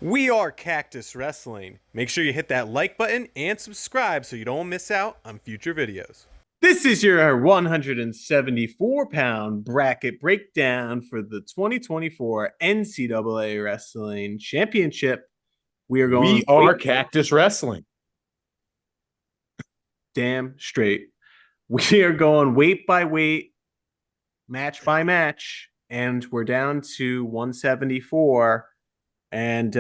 We are Cactus Wrestling. Make sure you hit that like button and subscribe so you don't miss out on future videos. This is your 174-pound bracket breakdown for the 2024 NCAA Wrestling Championship. We are going We are Cactus Wrestling. damn straight. We are going weight by weight, match by match, and we're down to 174. And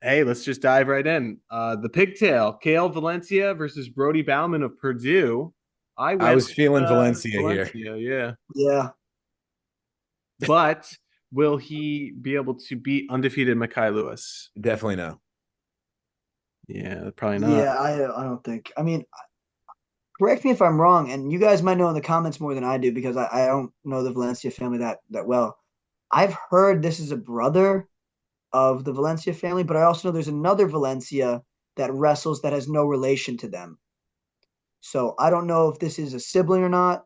hey, let's just dive right in. The pigtail, Kale Valencia versus Brody Bauman of Purdue. I I went was feeling with, Valencia here. yeah. Yeah. But will he be able to beat undefeated Mekhi Lewis? Definitely no. Yeah, probably not. Yeah, I don't think. I mean, correct me if I'm wrong, and you guys might know in the comments more than I do because I don't know the Valencia family that well. I've heard this is a brother of the Valencia family, but I also know there's another Valencia that wrestles that has no relation to them. So I don't know if this is a sibling or not.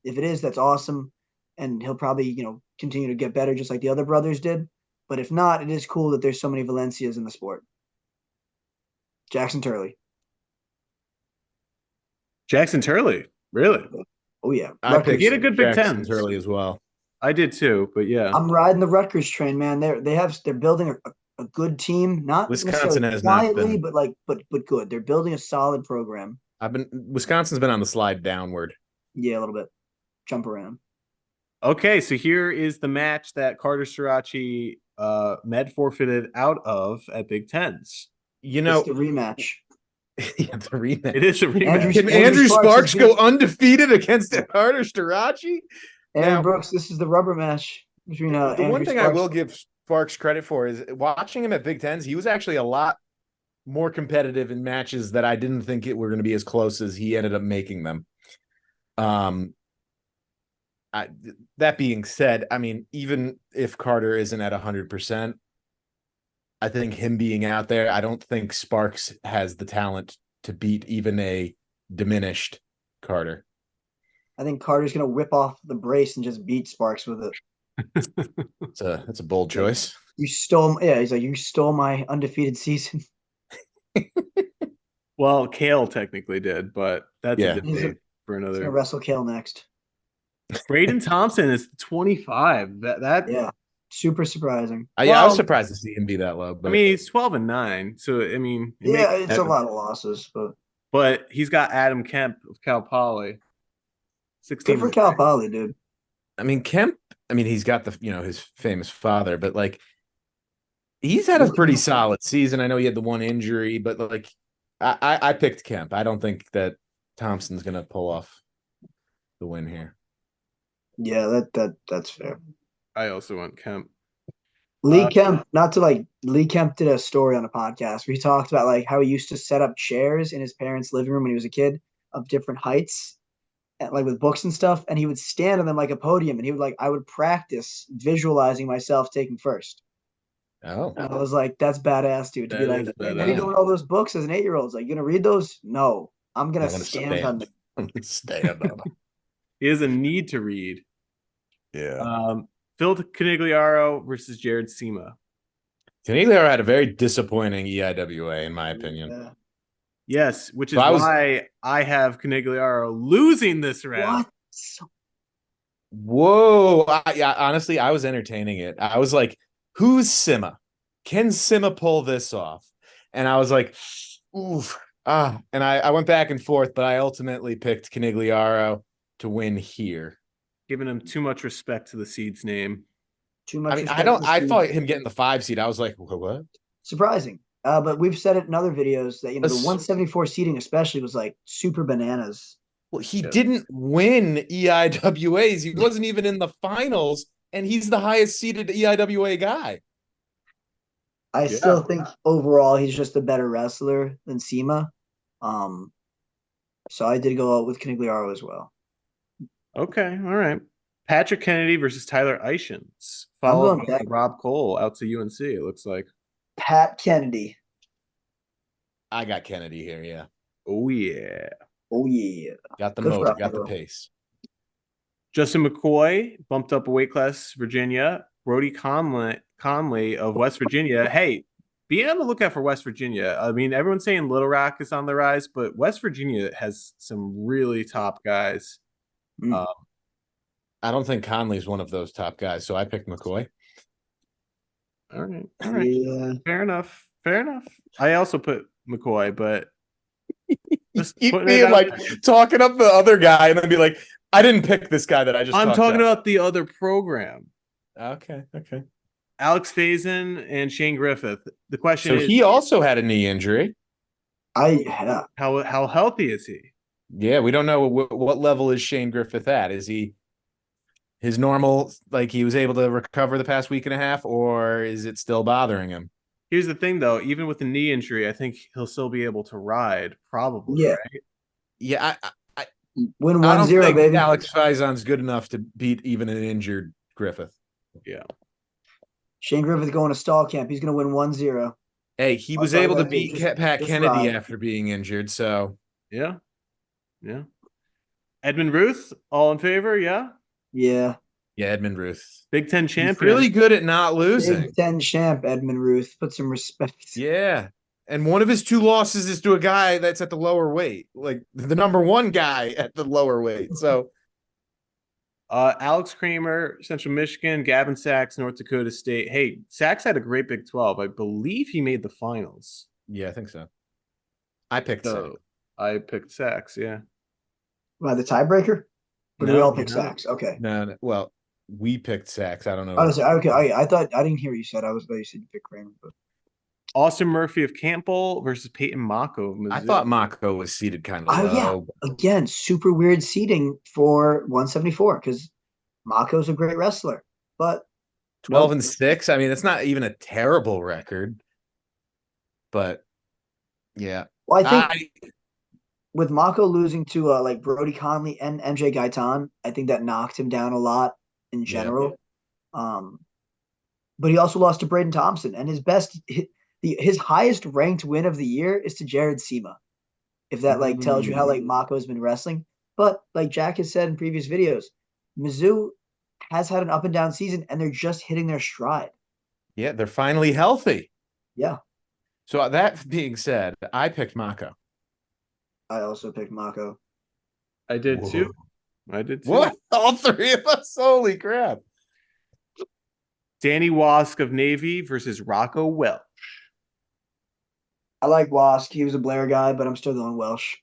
If it is, that's awesome, and he'll probably continue to get better just like the other brothers did. But if not, it is cool that there's so many Valencias in the sport. Jackson Turley. Jackson Turley, really? Oh yeah, I picked He had a good Big Jackson Ten early as well. I did too, but yeah. I'm riding the Rutgers train, man. They're building a good team, not Wisconsin necessarily has not quietly, been. but good. They're building a solid program. Wisconsin's been on the slide downward. Yeah, a little bit. Jump around. Okay, so here is the match that Carter Sirachi med forfeited out of at Big Tens. You know, it's the rematch. Yeah, the rematch. It is a rematch. Can Andrew Sparks go undefeated against Carter Starachi? Aaron Brooks, this is the rubber match between the one thing I will give Sparks credit for is watching him at Big Tens. He was actually a lot more competitive in matches that I didn't think it were going to be as close as he ended up making them. That being said, I mean, even if Carter isn't at 100%, I think him being out there, I don't think Sparks has the talent to beat even a diminished Carter. I think Carter's gonna whip off the brace and just beat Sparks with it. That's a bold choice. You stole, yeah. He's like, you stole my undefeated season. Well, Kale technically did, but that's a debate for He's another. gonna wrestle Kale next. Braden Thompson is 25. Yeah, super surprising. I was surprised to see him be that low. But I mean, he's 12-9, so I mean, it's a lot of losses, but he's got Adam Kemp of Cal Poly. 16 good for Cal Poly, dude. I mean, Kemp. I mean, he's got the his famous father, but like he's had a pretty solid season. I know he had the one injury, but like I picked Kemp. I don't think that Thompson's gonna pull off the win here. Yeah, that's fair. I also want Kemp. Lee Kemp, Lee Kemp did a story on a podcast where he talked about like how he used to set up chairs in his parents' living room when he was a kid of different heights, and like with books and stuff, and he would stand on them like a podium, and he would I would practice visualizing myself taking first. Oh, and I was like, that's badass, dude. To be like, what are you doing with all those books as an 8-year-old? It's like, you gonna read those? No, I'm gonna stand on them. I'm gonna stand on them. He has a need to read. Yeah. Phil Canigliaro versus Jared Sema. Canigliaro had a very disappointing EIWA, in my opinion. Yeah. Yes, which is why I have Canigliaro losing this round. What? Whoa. Honestly, I was entertaining it. I was like, who's Sema? Can Sema pull this off? And I was like, oof. And I went back and forth, but I ultimately picked Canigliaro to win here. Giving him too much respect to the seed's name. Too much. I mean, I thought him getting the 5 seed. I was like, what? Surprising. But we've said it in other videos that the 174 seeding especially was like super bananas. Well, he didn't win EIWAs. He wasn't even in the finals, and he's the highest seeded EIWA guy. I still think overall he's just a better wrestler than Sema. So I did go out with Canigliaro as well. Okay, all right. Patrick Kennedy versus Tyler Ishins, followed by Rob Cole out to UNC, it looks like. Pat Kennedy. I got Kennedy here, yeah. Oh, yeah. Oh, yeah. Got the motor, got the pace. Justin McCoy bumped up a weight class, Virginia. Brody Conley of West Virginia. Hey, be on the lookout for West Virginia. I mean, everyone's saying Little Rock is on the rise, but West Virginia has some really top guys. Mm. I don't think Conley's one of those top guys, so I picked McCoy. All right. All right. Yeah. Fair enough. Fair enough. I also put McCoy, but just Keep putting it being out like there. talking up the other guy and then be like, I didn't pick this guy that I just I'm talked talking up. about the other program. Okay. Alex Faison and Shane Griffith. The question So is, he also had a knee injury. Yeah. how healthy is he? Yeah, we don't know what level is Shane Griffith at. Is he his normal, like he was able to recover the past week and a half, or is it still bothering him? Here's the thing, though. Even with the knee injury, I think he'll still be able to ride, probably, Yeah. right? Yeah, Win I 1-0, don't think baby. Alex Faison's good enough to beat even an injured Griffith. Yeah. Shane Griffith going to stall camp. He's going to win 1-0. Hey, he I'll was tell you able to that, dude. beat Pat Just Kennedy ride. after being injured, so Yeah. Yeah. Edmund Ruth, all in favor? Yeah. Yeah. yeah, Edmund Ruth. Big Ten He's champion. really good at not losing. Big Ten champ, Edmund Ruth. Put some respect. Yeah. And one of his 2 losses is to a guy that's at the lower weight, like the number 1 guy at the lower weight. So Alex Kramer, Central Michigan, Gavin Sachs, North Dakota State. Hey, Sachs had a great Big 12. I believe he made the finals. yeah, I think so. I picked Sachs. So I picked Sachs, yeah. By the tiebreaker? Or do we No, all pick no. Sachs? Okay. No, well, we picked Sachs. I don't know. I was okay. I thought I didn't hear what you said. I thought you said you picked Kramer, but Austin Murphy of Campbell versus Peyton Mako of Mizzou. I thought Mako was seated kind of low. Again, super weird seating for 174 because Mako's a great wrestler, but 12-6. I mean, it's not even a terrible record, but yeah. Well, I think with Mako losing to like Brody Conley and MJ Gaitan, I think that knocked him down a lot in general. But he also lost to Braden Thompson, and his highest ranked win of the year is to Jared Sema. If that like tells you how like Mako's been wrestling, but like Jack has said in previous videos, Mizzou has had an up and down season, and they're just hitting their stride. Yeah, they're finally healthy. Yeah. So that being said, I picked Mako. I also picked Mako. I did too. I did too. What? All 3 of us? Holy crap. Danny Wask of Navy versus Rocco Welsh. I like Wask. He was a Blair guy, but I'm still going Welsh.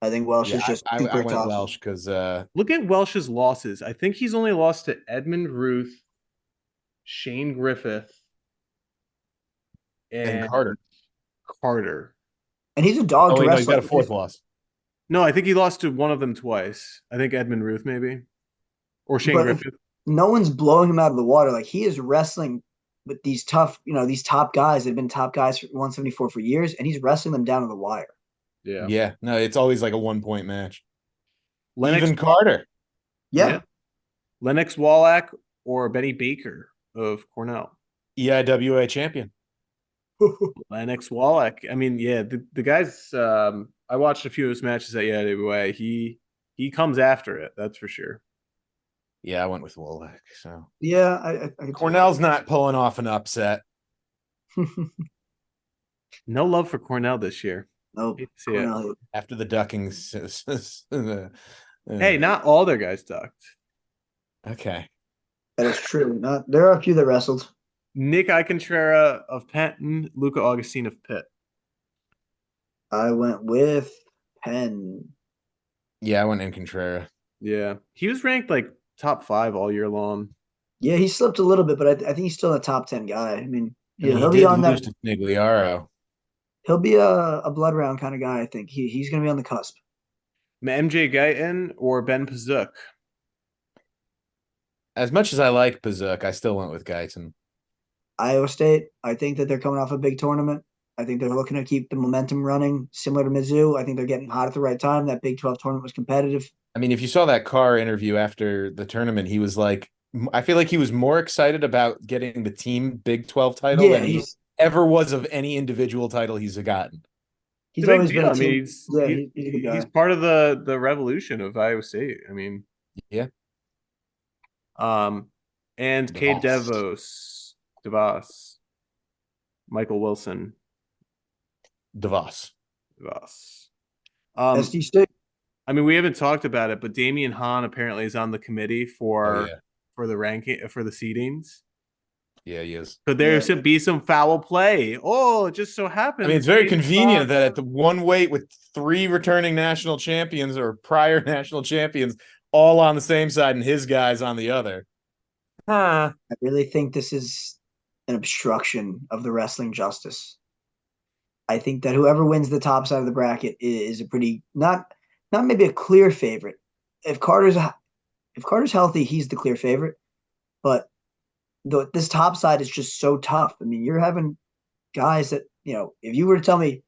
I think Welsh is just I super went tough. Welsh because Look at Welsh's losses. I think he's only lost to Edmund Ruth, Shane Griffith, and Carter. And he's a dog to no, wrestle. he's got a 4th loss. No, I think he lost to one of them twice. I think Edmund Ruth maybe. Or Shane Griffith. No one's blowing him out of the water. Like he is wrestling with these tough, these top guys that have been top guys for 174 for years, and he's wrestling them down to the wire. Yeah. Yeah. No, it's always like a 1-point match. Lennox Even Carter. Yeah. Lennox Wallach or Benny Baker of Cornell. EIWA champion. Lennox Wallach. I mean, yeah, the guys. I watched a few of his matches at EIWA. He comes after it. That's for sure. Yeah, I went with Wallach. So yeah, I Cornell's not pulling off an upset. No love for Cornell this year. Nope. After the duckings. Hey, not all their guys ducked. Okay. That is true. There are a few that wrestled. Nick Icontrera of Penn, Luca Augustine of Pitt. I went with Penn. Yeah, I went in Contrera. Yeah. He was ranked like top 5 all year long. Yeah, he slipped a little bit, but I think he's still a top 10 guy. I mean, he'll be on that. Nigliaro. He'll be a blood round kind of guy. I think he's going to be on the cusp. MJ Guyton or Ben Pazuk? As much as I like Pazuk, I still went with Guyton. Iowa State. I think that they're coming off a big tournament. I think they're looking to keep the momentum running, similar to Mizzou. I think they're getting hot at the right time. That Big 12 tournament was competitive. I mean, if you saw that Carr interview after the tournament, he was like, I feel like he was more excited about getting the team Big 12 title than he ever was of any individual title he's gotten. He's always been. I mean, he's part of the revolution of Iowa State. I mean, yeah. And Cade DeVos, DeVos. Michael Wilson. DeVos. DeVos. SD State. I mean, we haven't talked about it, but Damian Hahn apparently is on the committee for the ranking for the seedings. Yeah, he is. Could there should be some foul play? Oh, it just so happens. I mean, it's very convenient that at the one weight with 3 returning national champions or prior national champions all on the same side and his guys on the other. I really think this is an obstruction of the wrestling justice. I think that whoever wins the top side of the bracket is a pretty not maybe a clear favorite. If Carter's healthy, he's the clear favorite. But this top side is just so tough. I mean, you're having guys that, if you were to tell me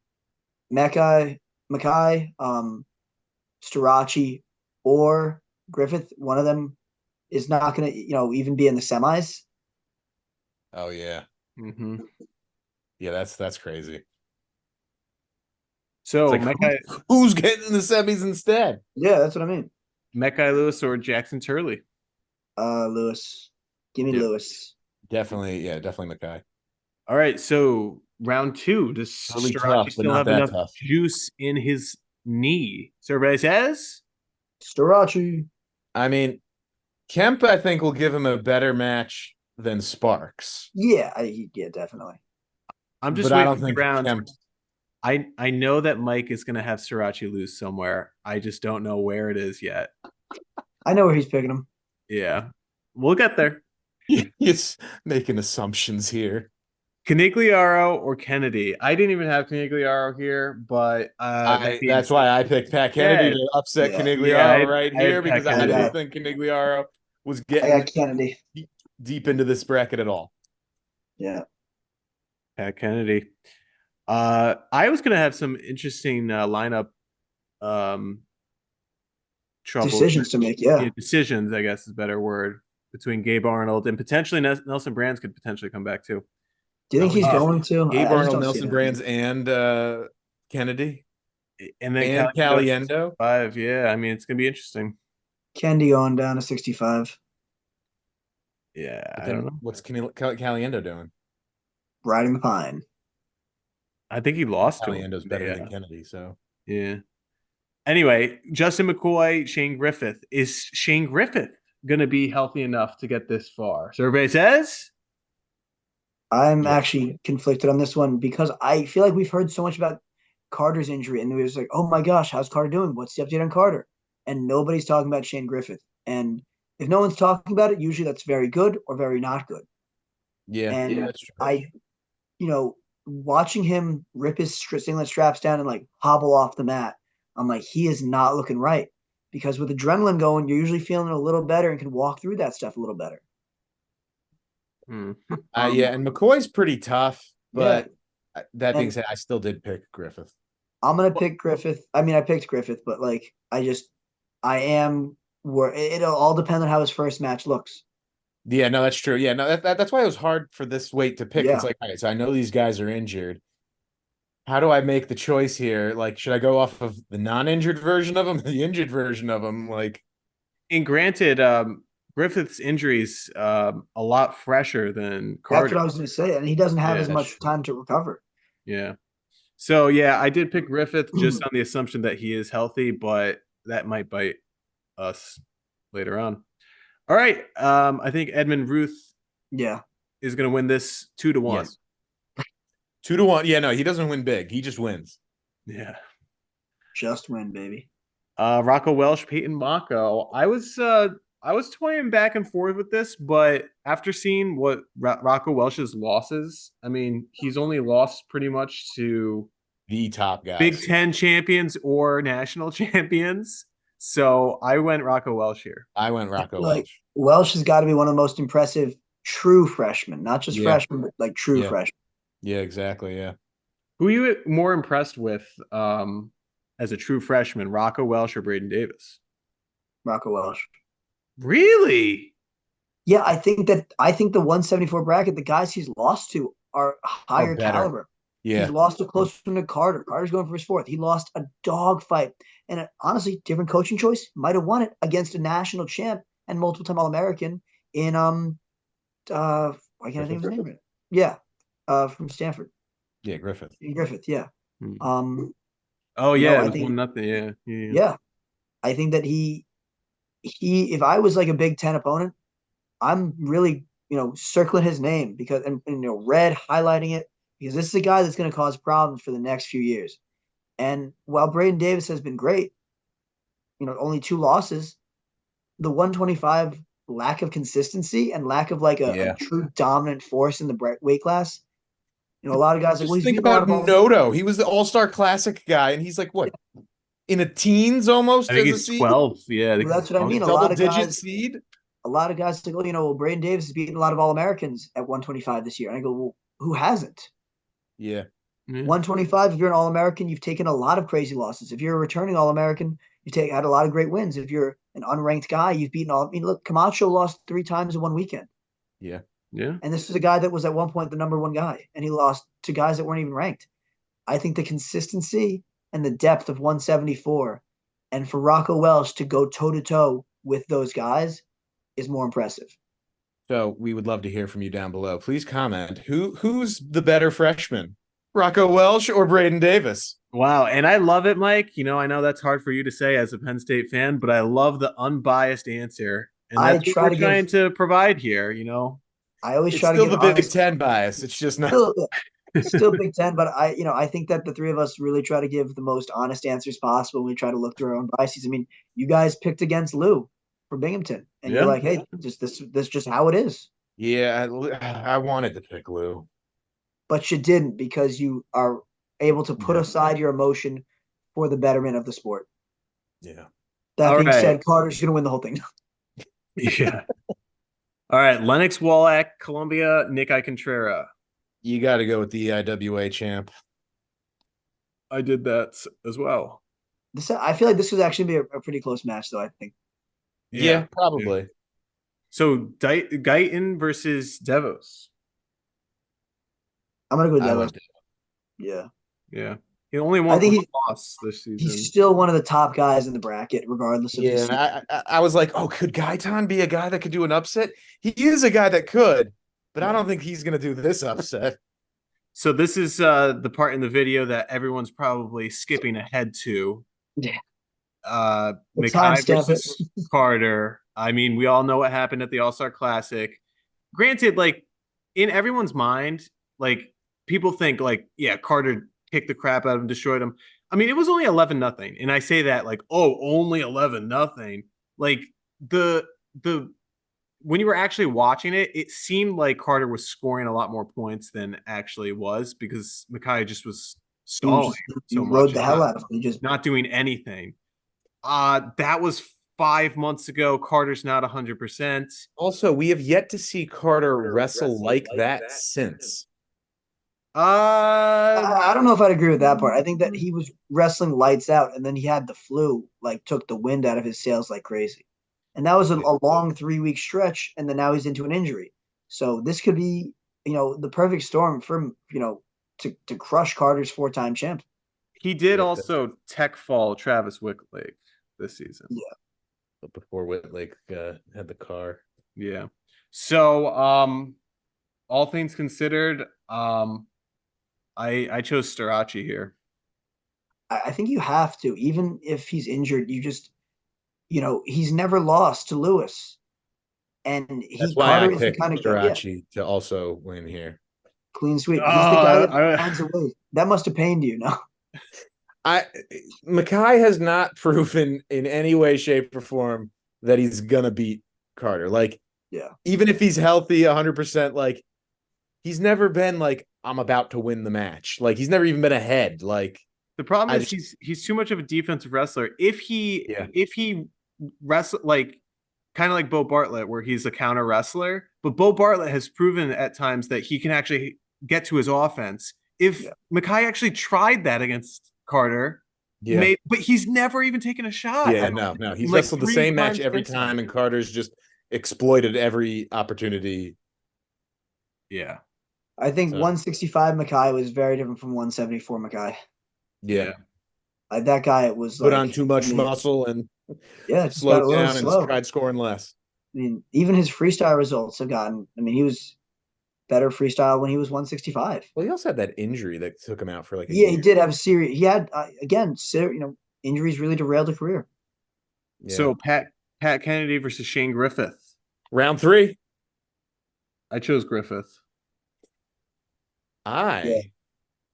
Mackay, Starachi, or Griffith, one of them is not going to, even be in the semis. Oh yeah. Mm-hmm. Yeah, that's crazy. So like, who's getting in the semis instead? Yeah, that's what I mean. Mackay Lewis or Jackson Turley? Lewis. Give me Lewis. Definitely Mackay. All right, so round 2. Does Starachi still have enough juice in his knee? So everybody says? Starachi. I mean, Kemp, I think, will give him a better match than Sparks. Yeah, definitely. I'm just waiting for the round. Kemp... I know that Mike is going to have Starachi lose somewhere. I just don't know where it is yet. I know where he's picking him. Yeah, we'll get there. He's making assumptions here. Canigliaro or Kennedy? I didn't even have Canigliaro here, but that's why I picked Pat Kennedy to upset Canigliaro here because I didn't think Canigliaro was getting Kennedy deep into this bracket at all. Yeah, Pat Kennedy. I was gonna have some interesting lineup trouble decisions to make. Yeah, decisions. I guess is a better word between Gabe Arnold and potentially Nelson Brands could potentially come back too. Do you think he's going to? Gabe Arnold, Nelson Brands, and Kennedy, and then Caliendo 5. Yeah, I mean it's gonna be interesting. Kennedy going down to 65. Yeah, I don't know. What's Caliendo doing? Riding the pine. I think he lost to him. Caliendo's better than Kennedy, so yeah. Anyway, Justin McCoy, Shane Griffith. Is Shane Griffith going to be healthy enough to get this far? So everybody says? I'm actually conflicted on this one because I feel like we've heard so much about Carter's injury, and it was like, oh my gosh, how's Carter doing? What's the update on Carter? And nobody's talking about Shane Griffith. And if no one's talking about it, usually that's very good or very not good. Yeah, and that's true. Watching him rip his singlet straps down and like hobble off the mat, I'm like, he is not looking right. Because with adrenaline going, you're usually feeling a little better and can walk through that stuff a little better. And McCoy's pretty tough, but that being said, I still did pick Griffith. I'm gonna pick Griffith. I mean, I picked Griffith, but like, it'll all depend on how his first match looks. Yeah, no, that's true. Yeah, no, that's why it was hard for this weight to pick. Yeah. It's like, all right, so I know these guys are injured. How do I make the choice here? Like, should I go off of the non-injured version of them, the injured version of them? Like, and granted, Griffith's injuries a lot fresher than Carter. That's what I was going to say, and he doesn't have as much time to recover. Yeah. So yeah, I did pick Griffith just on the assumption that he is healthy, but that might bite us later on. All right. I think Edmund Ruth is going to win this 2-1. Yes. 2-1. Yeah, no, he doesn't win big. He just wins. Yeah. Just win, baby. Rocco Welsh, Peyton Mako. I was toying back and forth with this, but after seeing what Rocco Welsh's losses, I mean, he's only lost pretty much to the top guys, Big Ten champions or national champions. So I went Rocco Welsh here. I went Rocco Welsh. Welsh has got to be one of the most impressive true freshmen, not just freshmen, but like true freshmen. Yeah, exactly. Yeah. Who are you more impressed with as a true freshman, Rocco Welsh or Braden Davis? Rocco Welsh. Really? Yeah, I think the 174 bracket, the guys he's lost to are higher caliber. Yeah. He's lost a close one to Carter. Carter's going for his 4th. He lost a dogfight. And honestly, different coaching choice, might have won it against a national champ and multiple-time All-American in why can't I think of his name? Yeah, from Stanford. Yeah, Griffith. Griffith, yeah. Hmm. You Oh know, yeah, it I was think 1-0. Yeah, yeah. yeah, I think that if I was like a Big Ten opponent, I'm really, circling his name because and red highlighting it because this is a guy that's going to cause problems for the next few years. And while Braden Davis has been great, only 2 losses, the 125 lack of consistency and lack of like a Yeah. true dominant force in the weight class. A lot of guys like, well, Just he's think beating a lot about of all. Noto. He was the All-Star Classic guy, and he's like what, in a teens I almost think as a he's seed, 12. Yeah, I think Well, he's that's what I mean. 12. double digit seed. A lot of guys say, well, Braden Davis is beating a lot of All Americans at 125 this year. And I go, well, who hasn't? Yeah. Yeah. 125, if you're an All American, you've taken a lot of crazy losses. If you're a returning All American, had a lot of great wins. If you're an unranked guy, you've beaten all. I mean, look, Camacho lost 3 times in one weekend. Yeah. Yeah. And this is a guy that was at one point the #1 guy, and he lost to guys that weren't even ranked. I think the consistency and the depth of 174, and for Rocco Welsh to go toe to toe with those guys is more impressive. So we would love to hear from you down below. Please comment. Who's the better freshman? Rocco Welsh or Braden Davis? Wow. And I love it, Mike. I know that's hard for you to say as a Penn State fan, but I love the unbiased answer. And I that's what try we're to trying give. to provide here. I always It's try to still give the Big honest. Ten bias. It's just not. Still Big Ten, but I think that the three of us really try to give the most honest answers possible. We try to look through our own biases. I mean, you guys picked against Lou for Binghamton, and you're Yeah. like, hey, just this just how it is. Yeah, I wanted to pick Lou. But you didn't because you are able to put Yeah. aside your emotion for the betterment of the sport. Yeah. That All being right. said, Carter's going to win the whole thing. Yeah. All right. Lennox Wallach, Columbia, Nick Contreras. You got to go with the IWA champ. I did that as well. I feel like this was actually be a pretty close match, though. I think. Yeah, probably. Yeah. So Guyton versus Devos. I'm gonna go I Devos. went. Yeah. Yeah. He only I won think one loss this season. he's still one of the top guys in the bracket, regardless of his. Yeah, I was like, oh, could Guyton be a guy that could do an upset? He is a guy that could, but I don't think he's going to do this upset. So this is the part in the video that everyone's probably skipping ahead to. Yeah. Mackay versus Carter. I mean, we all know what happened at the All-Star Classic. Granted, like in everyone's mind, like people think like, yeah, Carter kicked the crap out of him, destroyed him. I mean, it was only 11-0. And I say that like, oh, only 11-0. Like the when you were actually watching it, it seemed like Carter was scoring a lot more points than actually was because Mackay just was stalling so much. Rode the hell out of him. He just not doing anything. That was 5 months ago. Carter's not 100%. Also, we have yet to see Carter wrestle like that since. I don't know if I'd agree with that part. I think that he was wrestling lights out, and then he had the flu, like took the wind out of his sails like crazy. And that was a long 3-week stretch, and then now he's into an injury. So this could be, the perfect storm for him, to crush Carter's 4-time champ. He did also tech fall Travis Wicklake this season. Yeah. But before Whitlake had the car. Yeah. So, all things considered, I chose Starachi here. I think you have to, even if he's injured, you just, he's never lost to Lewis. And That's why Carter I is the picked kind of Starachi to also win here. Clean sweep. He's the guy that finds a way. That must have pained you, no? Mackay has not proven in any way, shape, or form that he's gonna beat Carter. Like, yeah, even if he's healthy 100%, like he's never been like, I'm about to win the match. Like he's never even been ahead. Like the problem is he's too much of a defensive wrestler. If he wrestle like kind of like Bo Bartlett, where he's a counter wrestler, but Bo Bartlett has proven at times that he can actually get to his offense. If Mackay actually tried that against Carter, but he's never even taken a shot. Yeah, no. He's wrestled the same match every time, and Carter's just exploited every opportunity. Yeah. I think 165 Mackay was very different from 174 Mackay. Yeah. That guy was put on too much muscle and slowed down and tried scoring less. I mean, even his freestyle results have gotten. I mean, he was better freestyle when he was 165. Well, he also had that injury that took him out for like a Yeah, he year. did have a serious. He had again, injuries really derailed a career. Yeah. So Pat Kennedy versus Shane Griffith. Round 3. I chose Griffith. Yeah, I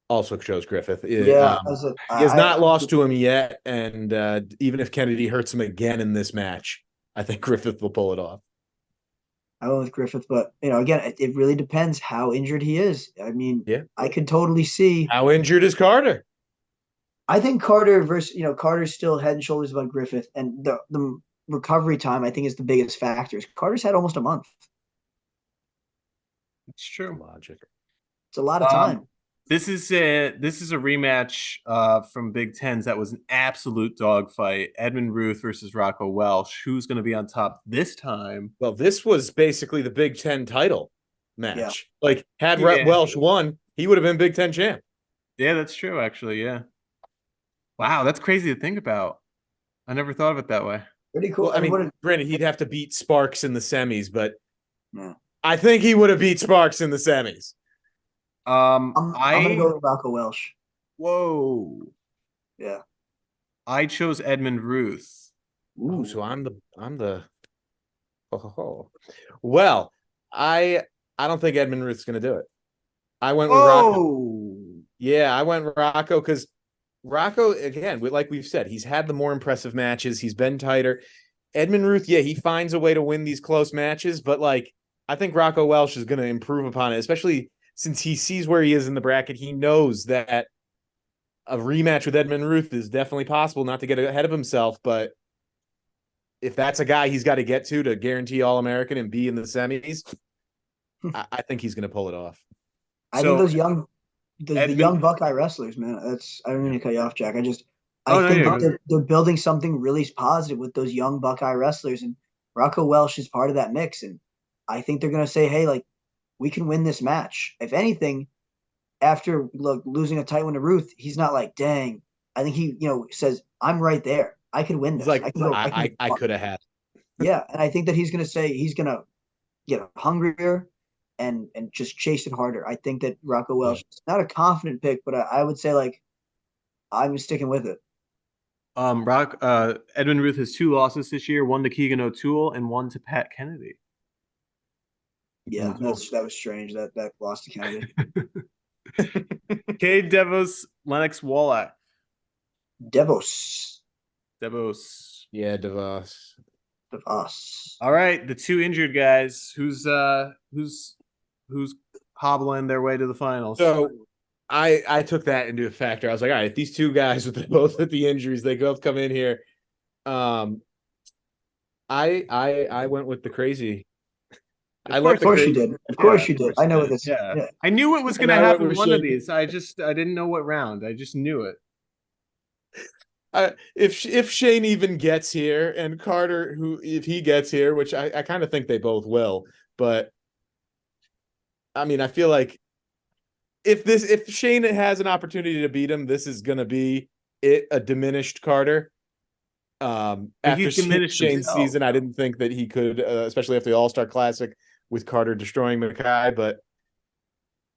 also chose Griffith. yeah. He has not lost to him yet, and even if Kennedy hurts him again in this match, I think Griffith will pull it off. I went with Griffith, but again, it really depends how injured he is. I mean, Yeah. I could totally see. How injured is Carter? I think Carter versus Carter's still head and shoulders above Griffith, and the recovery time I think is the biggest factor. Carter's had almost a month. It's true. Logic. It's a lot of time. This is a rematch from Big Tens that was an absolute dogfight. Edmund Ruth versus Rocco Welsh. Who's going to be on top this time? Well, this was basically the Big Ten title match. Yeah. Like, had Yeah. Welsh won, he would have been Big Ten champ. Yeah, that's true, actually. Yeah. Wow, that's crazy to think about. I never thought of it that way. Pretty cool. Well, I mean, granted, he'd have to beat Sparks in the semis, but Yeah. I think he would have beat Sparks in the semis. I'm gonna go with Rocco Welsh. Whoa. Yeah. I chose Edmund Ruth. Oh, so I'm the oh. Well, I don't think Edmund Ruth's gonna do it. I went with Rocco. Yeah, I went Rocco because Rocco, again, like we've said, he's had the more impressive matches. He's been tighter. Edmund Ruth, yeah, he finds a way to win these close matches, but like I think Rocco Welsh is going to improve upon it, especially since he sees where he is in the bracket. He knows that a rematch with Edmund Ruth is definitely possible, not to get ahead of himself, but if that's a guy he's got to get to guarantee All-American and be in the semis, I think he's going to pull it off. I think those the young Buckeye wrestlers, man. I don't mean to cut you off, Jack. I think they're building something really positive with those young Buckeye wrestlers, and Rocco Welsh is part of that mix. And I think they're gonna say, "Hey, like, we can win this match." If anything, after losing a tight one to Ruth, he's not like, "Dang." I think he, says, "I'm right there. I could win this." He's like, I could have had. Yeah, and I think that he's gonna say he's gonna get hungrier and just chase it harder. I think that Rocco Welsh is not a confident pick, but I would say like I'm sticking with it. Edmund Ruth has 2 losses this year, 1 to Keegan O'Toole and 1 to Pat Kennedy. Yeah, that was strange that loss to Kennedy. Cade Devos, Lennox Wallach. Devos. Yeah, Devos. All right, the 2 injured guys. Who's hobbling their way to the finals? So I took that into a factor. I was like, all right, if these 2 guys with both of the injuries, they both come in here. I went with the crazy. Of course you did. Of course you did. I know this. Yeah. I knew it was going to happen one of these. I didn't know what round. I just knew it. If Shane even gets here and Carter, if he gets here, which I kind of think they both will, but I mean, I feel like if Shane has an opportunity to beat him, this is going to be a diminished Carter. After Shane's season, I didn't think that he could, especially after the All-Star Classic with Carter destroying Mackay, but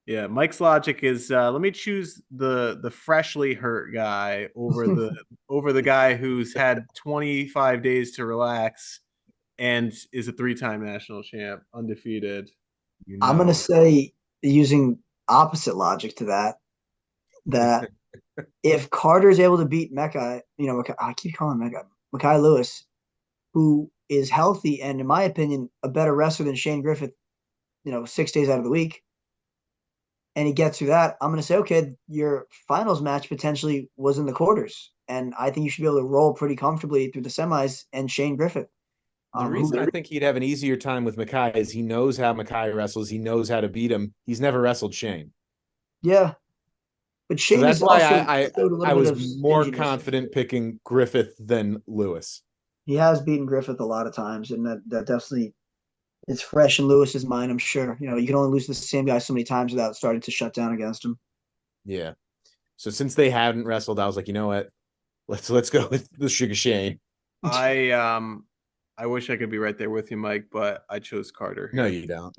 yeah, Mike's logic is let me choose the freshly hurt guy over the guy who's had 25 days to relax and is a 3-time national champ, undefeated. I'm gonna say, using opposite logic to that if Carter is able to beat Mackay, I keep calling him Mackay Lewis, who is healthy and in my opinion a better wrestler than Shane Griffith, 6 days out of the week, and he gets through that, I'm going to say, okay, your finals match potentially was in the quarters, and I think you should be able to roll pretty comfortably through the semis and Shane Griffith. The reason I think he'd have an easier time with Mackay is he knows how Mackay wrestles. He knows how to beat him. He's never wrestled Shane. Yeah. But Shane, so that's why I was more confident picking Griffith than Lewis. He has beaten Griffith a lot of times, and that definitely is fresh in Lewis's mind, I'm sure. You can only lose the same guy so many times without starting to shut down against him. Yeah. So since they haven't wrestled, I was like, you know what? Let's go with the Sugar Shane. I wish I could be right there with you, Mike, but I chose Carter. No, you don't.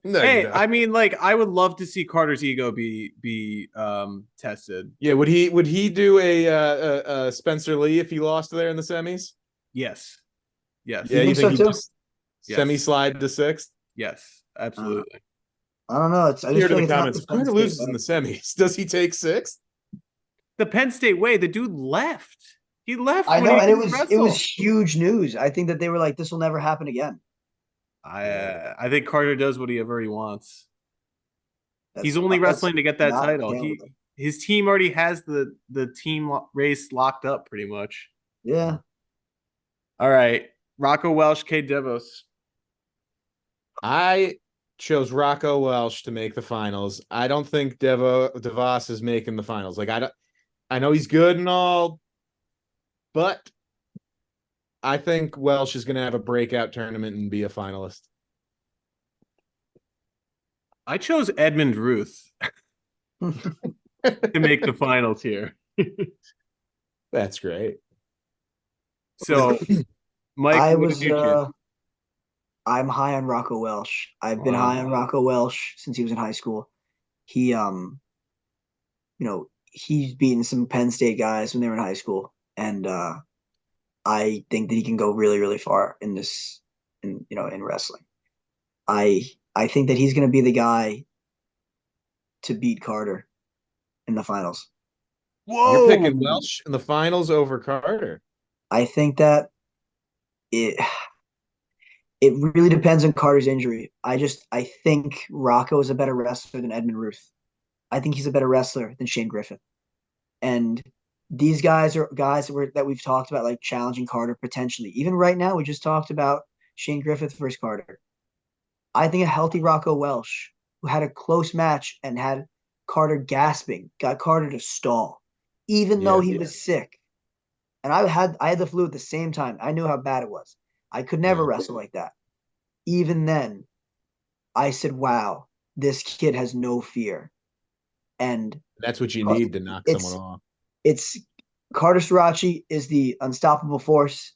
No, you Hey, don't. I mean, like, I would love to see Carter's ego be tested. Yeah, would he do a Spencer Lee if he lost there in the semis? Yes. Yes. Yeah, You you think think so he'd too? just semi Yes. slide to sixth? Yes. Uh, Absolutely. I don't know. I Here just to feel the like it's not comments. the If Penn Carter State loses in way. the semis, does he take sixth? The Penn State way, the dude left. He left I when know, he and didn't it was wrestle. huge news. I think that they were like, this will never happen again. I think Carter does what he ever he wants. He's That's only that's wrestling to get that not title. Canada. His team already has the team race locked up pretty much. Yeah, All right, Rocco Welsh, K Devos. I chose Rocco Welsh to make the finals. I don't think DeVos is making the finals. Like I know he's good and all, but I think Welsh is going to have a breakout tournament and be a finalist. I chose Edmund Ruth to make the finals here. That's great. So, Mike, I what did was. you choose? I'm high on Rocco Welsh. I've been Wow. high on Rocco Welsh since he was in high school. He he's beaten some Penn State guys when they were in high school, and I think that he can go really, really far in this, in wrestling. I I think that he's going to be the guy to beat Carter in the finals. You're Whoa! picking Welsh in the finals over Carter. I think that it it really depends on Carter's injury. I think Rocco is a better wrestler than Edmund Ruth. I think he's a better wrestler than Shane Griffith. And these guys are guys that we've talked about, like challenging Carter potentially. Even right now, we just talked about Shane Griffith versus Carter. I think a healthy Rocco Welsh, who had a close match and had Carter gasping, got Carter to stall, even though Yeah. he was sick. And I had the flu at the same time. I knew how bad it was. I could never Yeah. wrestle like that. Even then, I said, "Wow, this kid has no fear." And That's what you need to knock someone it's off. it's Carter Sirachi is the unstoppable force,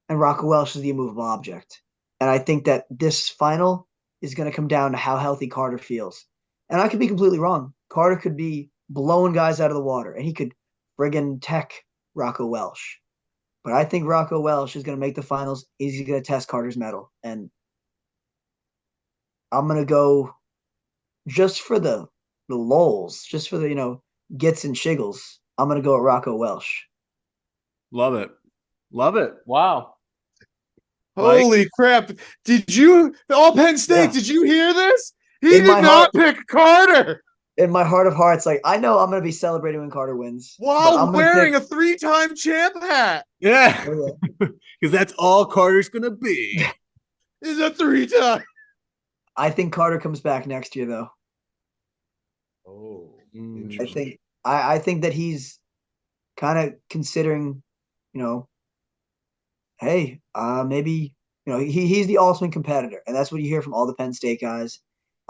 and Rocco Welsh is the immovable object. And I think that this final is going to come down to how healthy Carter feels. And I could be completely wrong. Carter could be blowing guys out of the water, and he could friggin' tech Rocco Welsh. But I think Rocco Welsh is going to make the finals. He's going to test Carter's mettle. And I'm going to go just for the lulls, just for the, gets and shiggles. I'm going to go at Rocco Welsh. Love it. Love it. Wow. Mike? Holy crap. Did you, all Penn State, Yeah. did you hear this? He In did my not heart, pick Carter in my heart of hearts, like I know I'm gonna be celebrating when Carter wins, but while I'm gonna wearing pick. a 3-time champ hat. Yeah. Oh, Because that's all Carter's going to be. yeah. Is a 3-time. I think Carter comes back next year, though. Oh, Mm. I interesting. think I think that he's kind of considering, you know, hey, maybe he's the ultimate competitor, and that's what you hear from all the Penn State guys,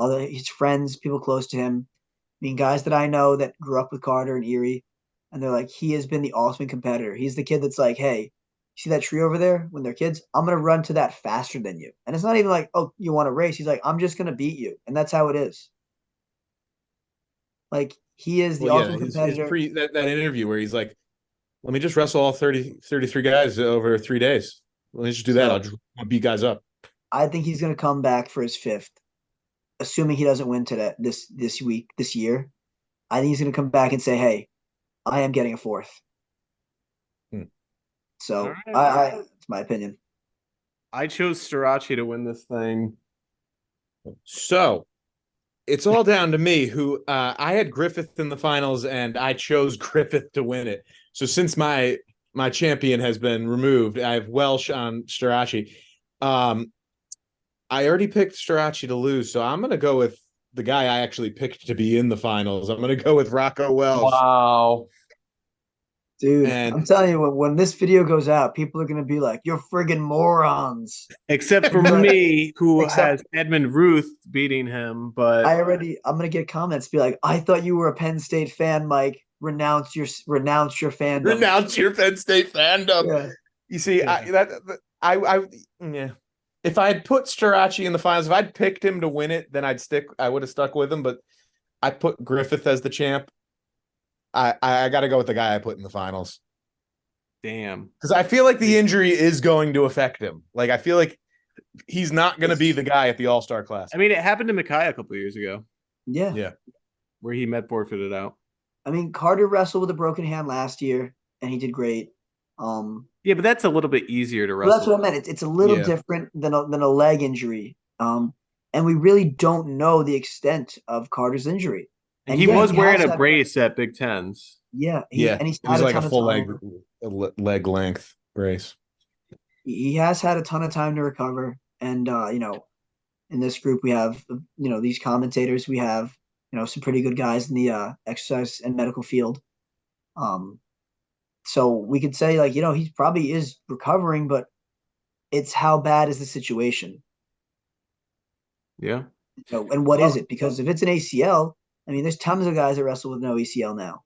his friends, people close to him. I mean, guys that I know that grew up with Carter and Erie, and they're like, he has been the ultimate competitor. He's the kid that's like, hey, see that tree over there? When they're kids, I'm gonna run to that faster than you. And it's not even like, oh, you want to race. He's like, I'm just gonna beat you, and that's how it is. Like he is the Well, yeah, ultimate his competitor. that interview where he's like, let me just wrestle all 33 guys over 3 days. Let me just do that. So I'll beat guys up. I think he's gonna come back for his fifth, assuming he doesn't win today this year. I think he's gonna come back and say, hey, I am getting a fourth. Hmm. So All I right. it's my opinion. I chose Starachi to win this thing. So it's all down to me who I had Griffith in the finals and I chose Griffith to win it. So since my champion has been removed, I have Welsh on Starachi. I already picked Starachi to lose, so I'm going to go with the guy I actually picked to be in the finals. I'm going to go with Rocco Welsh. Wow. Dude, And I'm telling you, when this video goes out, people are gonna be like, "You're friggin' morons." Except for But me, who except has Edmund Ruth beating him, but I'm gonna get comments be like, "I thought you were a Penn State fan, Mike. Renounce your fandom." renounce your Penn State fandom. Yeah, You see, yeah. yeah. if I had put Strachey in the finals, if I'd picked him to win it, then I would have stuck with him. But I put Griffith as the champ. I got to go with the guy I put in the finals. Damn. Because I feel like the injury is going to affect him. Like, I feel like he's not going to be the guy at the All-Star class. I mean, it happened to Makai a couple years ago. Yeah. Where he met forfeited out. I mean, Carter wrestled with a broken hand last year, and he did great. Yeah, but that's a little bit easier to wrestle. Well, that's what I meant. It's a little different than a leg injury. And we really don't know the extent of Carter's injury. And he was wearing a brace at Big Tens. Yeah, and he's like a full leg length brace. He has had a ton of time to recover, and in this group we have these commentators. We have some pretty good guys in the exercise and medical field. So we could say he probably is recovering, but it's how bad is the situation? Yeah. And what is it? Because if it's an ACL, I mean, there's tons of guys that wrestle with no ACL now.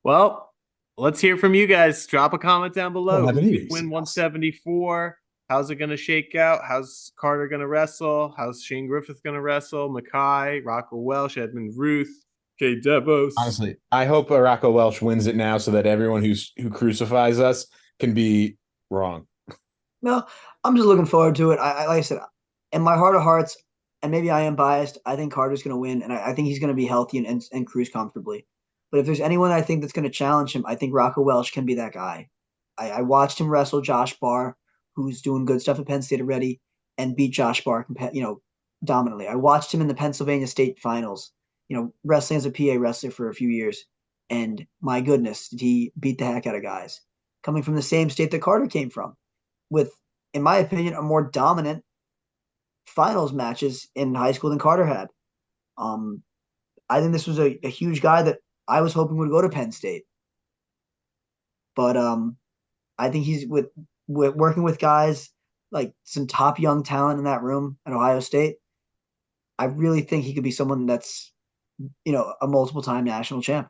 Well, let's hear from you guys. Drop a comment down below. Win 174. How's it going to shake out? How's Carter going to wrestle? How's Shane Griffith going to wrestle? Makai, Rocco Welsh, Edmund Ruth, Kay Devos. Honestly, I hope Rocco Welsh wins it now so that everyone who crucifies us can be wrong. No, I'm just looking forward to it. Like I said, in my heart of hearts, and maybe I am biased, I think Carter's going to win, and I think he's going to be healthy and cruise comfortably. But if there's anyone I think that's going to challenge him, I think Rocco Welsh can be that guy. I watched him wrestle Josh Barr, who's doing good stuff at Penn State already, and beat Josh Barr, dominantly. I watched him in the Pennsylvania State Finals, wrestling as a PA wrestler for a few years, and my goodness, did he beat the heck out of guys coming from the same state that Carter came from, with, in my opinion, a more dominant finals matches in high school than Carter had. I think this was a huge guy that I was hoping would go to Penn State, but I think he's with working with guys like some top young talent in that room at Ohio State. I really think he could be someone that's a multiple time national champ.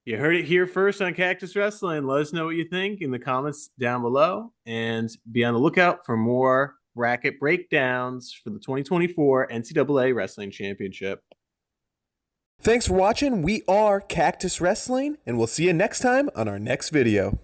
You heard it here first on Cactus Wrestling. Let us know what you think in the comments down below, and be on the lookout for more bracket breakdowns for the 2024 NCAA Wrestling Championship. Thanks for watching. We are Cactus Wrestling, and we'll see you next time on our next video.